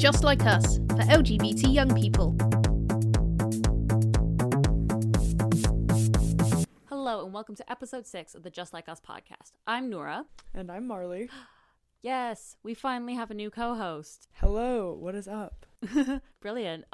Just Like Us, for LGBT young people. Hello and welcome to episode 6 of the Just Like Us podcast. I'm Nura. And I'm Marley. Yes, we finally have a new co-host. Hello, what is up? Brilliant.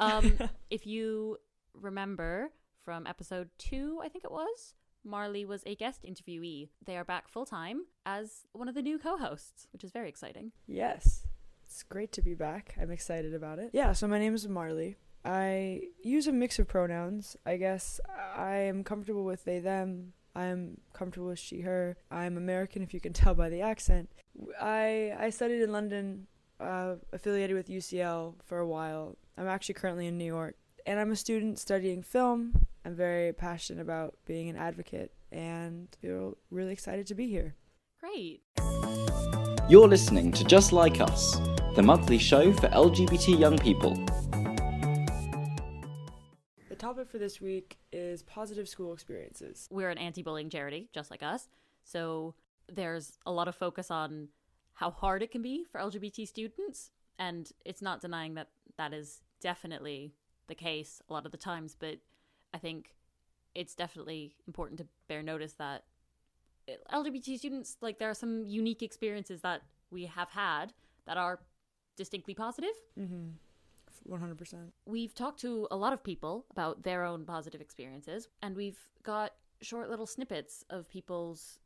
If you remember from episode 2, I think it was, Marley was a guest interviewee. They are back full-time as one of the new co-hosts, which is very exciting. Yes, it's great to be back. I'm excited about it. Yeah, so my name is Marley. I use a mix of pronouns. I guess I am comfortable with they, them. I'm comfortable with she, her. I'm American, if you can tell by the accent. I studied in London, affiliated with UCL for a while. I'm actually currently in New York. And I'm a student studying film. I'm very passionate about being an advocate and feel really excited to be here. Great. You're listening to Just Like Us, the monthly show for LGBT young people. The topic for this week is positive school experiences. We're an anti-bullying charity, just like us. So there's a lot of focus on how hard it can be for LGBT students. And it's not denying that that is definitely the case a lot of the times. But I think it's definitely important to bear notice that LGBT students, like, there are some unique experiences that we have had that are distinctly positive. 100%. We've talked to a lot of people about their own positive experiences, and we've got short little snippets of people's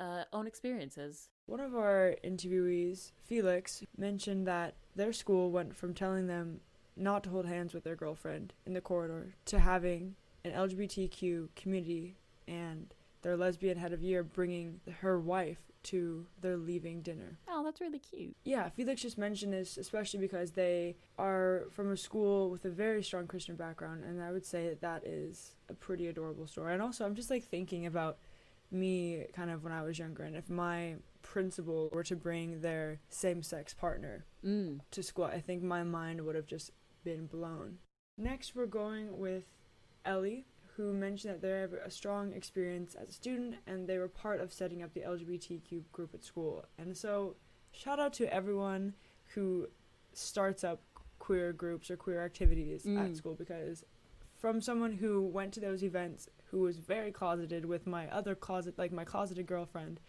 own experiences. One of our interviewees, Felix, mentioned that their school went from telling them not to hold hands with their girlfriend in the corridor to having an LGBTQ community and their lesbian head of year bringing her wife to their leaving dinner. Oh, that's really cute. Yeah, Felix just mentioned this especially because they are from a school with a very strong Christian background, and I would say that is a pretty adorable story. And also, I'm just like thinking about me kind of when I was younger, and if my principal were to bring their same-sex partner to school, I think my mind would have just been blown. Next, we're going with Ellie, who mentioned that they have a strong experience as a student and they were part of setting up the LGBTQ group at school. And so, shout out to everyone who starts up queer groups or queer activities at school, because from someone who went to those events, who was very closeted with my other closet, like my closeted girlfriend,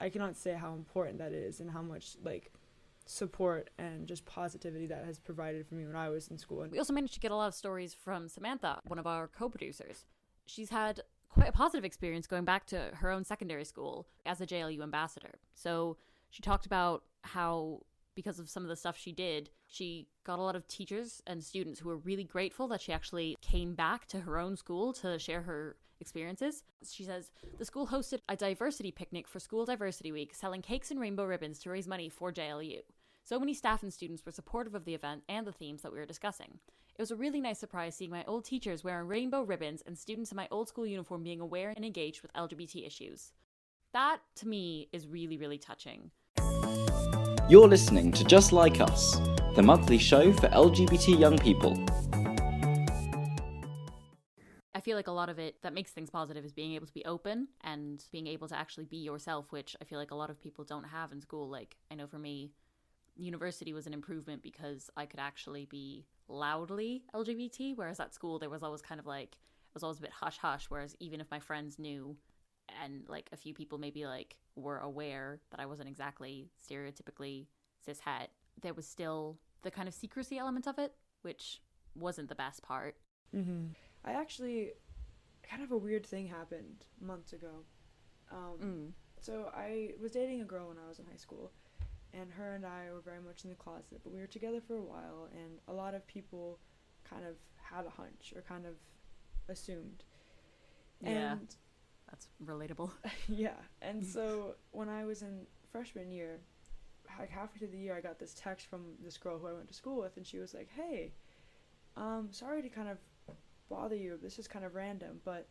I cannot say how important that is and how much, like, support and just positivity that has provided for me when I was in school. We also managed to get a lot of stories from Samantha, one of our co-producers. She's had quite a positive experience going back to her own secondary school as a JLU ambassador. So she talked about how, because of some of the stuff she did, she got a lot of teachers and students who were really grateful that she actually came back to her own school to share her experiences. She says, the school hosted a diversity picnic for School Diversity Week, selling cakes and rainbow ribbons to raise money for JLU. So many staff and students were supportive of the event and the themes that we were discussing. It was a really nice surprise seeing my old teachers wearing rainbow ribbons and students in my old school uniform being aware and engaged with LGBT issues. That, to me, is really, really touching. You're listening to Just Like Us, the monthly show for LGBT young people. I feel like a lot of it that makes things positive is being able to be open and being able to actually be yourself, which I feel like a lot of people don't have in school. Like, I know for me, university was an improvement because I could actually be loudly LGBT, whereas at school there was always kind of like, it was always a bit hush-hush, whereas even if my friends knew and like a few people maybe like were aware that I wasn't exactly stereotypically cis-het, there was still the kind of secrecy element of it, which wasn't the best part. I actually, kind of a weird thing happened months ago. So I was dating a girl when I was in high school, and her and I were very much in the closet, but we were together for a while, and a lot of people kind of had a hunch or kind of assumed. Yeah, And that's relatable. yeah, and so when I was in freshman year, like halfway through the year, I got this text from this girl who I went to school with, and she was like, hey, sorry to kind of bother you, this is kind of random, but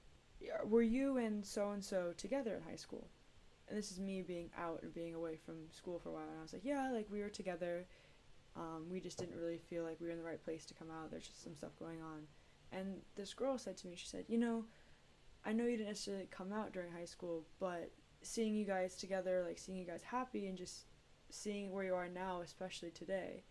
were you and so-and-so together in high school? And this is me being out and being away from school for a while, and I was like, yeah, like, we were together, we just didn't really feel like we were in the right place to come out, there's just some stuff going on. And this girl said to me, she said, you know, I know you didn't necessarily come out during high school, but seeing you guys together, like, seeing you guys happy and just seeing where you are now, especially today,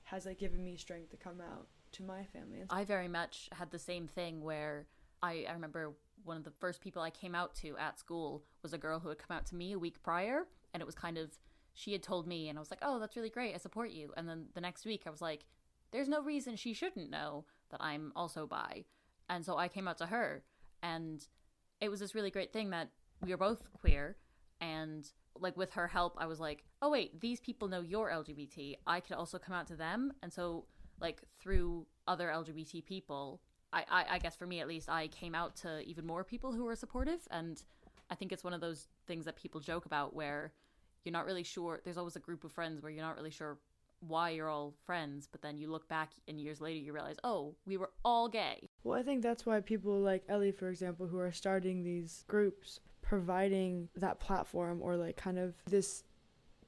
has like given me strength to come out to my family. I very much had the same thing where I remember one of the first people I came out to at school was a girl who had come out to me a week prior, and it was kind of, she had told me and I was like, oh, that's really great, I support you. And then the next week I was like, there's no reason she shouldn't know that I'm also bi. And so I came out to her, and it was this really great thing that we were both queer, and like with her help I was like, oh wait, these people know you're LGBT, I could also come out to them. And so like through other LGBT people, I guess for me at least, I came out to even more people who were supportive. And I think it's one of those things that people joke about where you're not really sure, there's always a group of friends where you're not really sure why you're all friends, but then you look back and years later you realize, oh, we were all gay. Well, I think that's why people like Ellie, for example, who are starting these groups, providing that platform or like kind of this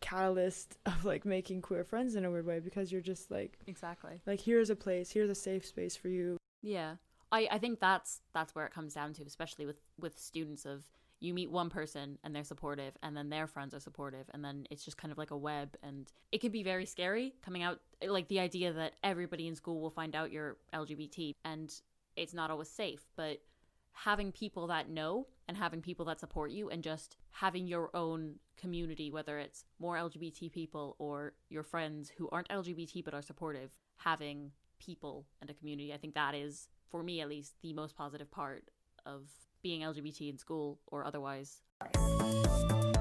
catalyst of like making queer friends in a weird way, because you're just like, exactly, like here's a place, here's a safe space for you. Yeah, I think that's where it comes down to, especially with students, of you meet one person and they're supportive, and then their friends are supportive, and then it's just kind of like a web. And it can be very scary coming out, like the idea that everybody in school will find out you're LGBT, and it's not always safe. But having people that know and having people that support you, and just having your own community, whether it's more LGBT people or your friends who aren't LGBT but are supportive, having people and a community, I think that is, for me at least, the most positive part of being LGBT in school or otherwise.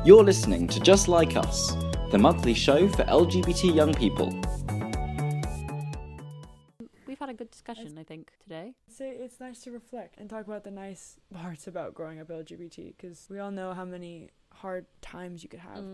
You're listening to Just Like Us, the monthly show for LGBT young people. We've had a good discussion, I think, today. It's nice to reflect and talk about the nice parts about growing up LGBT, because we all know how many hard times you could have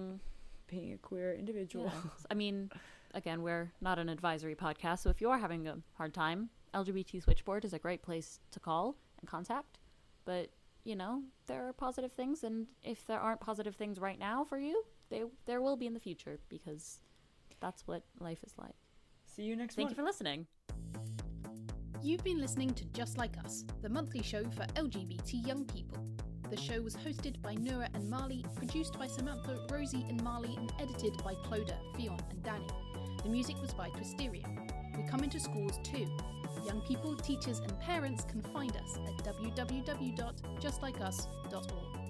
being a queer individual. Yeah. I mean, again, we're not an advisory podcast, so if you are having a hard time, LGBT Switchboard is a great place to call and contact. But, you know, there are positive things, and if there aren't positive things right now for you, there will be in the future, because that's what life is like. See you next Thank month. you for listening. You've been listening to Just Like Us, the monthly show for LGBT young people. The show was hosted by Nura and Marley, produced by Samantha, Rosie and Marley, and edited by Clodagh, Ffion and Danny. The music was by Twisterium. We come into schools too. Young people, teachers and parents can find us at www.justlikeus.org.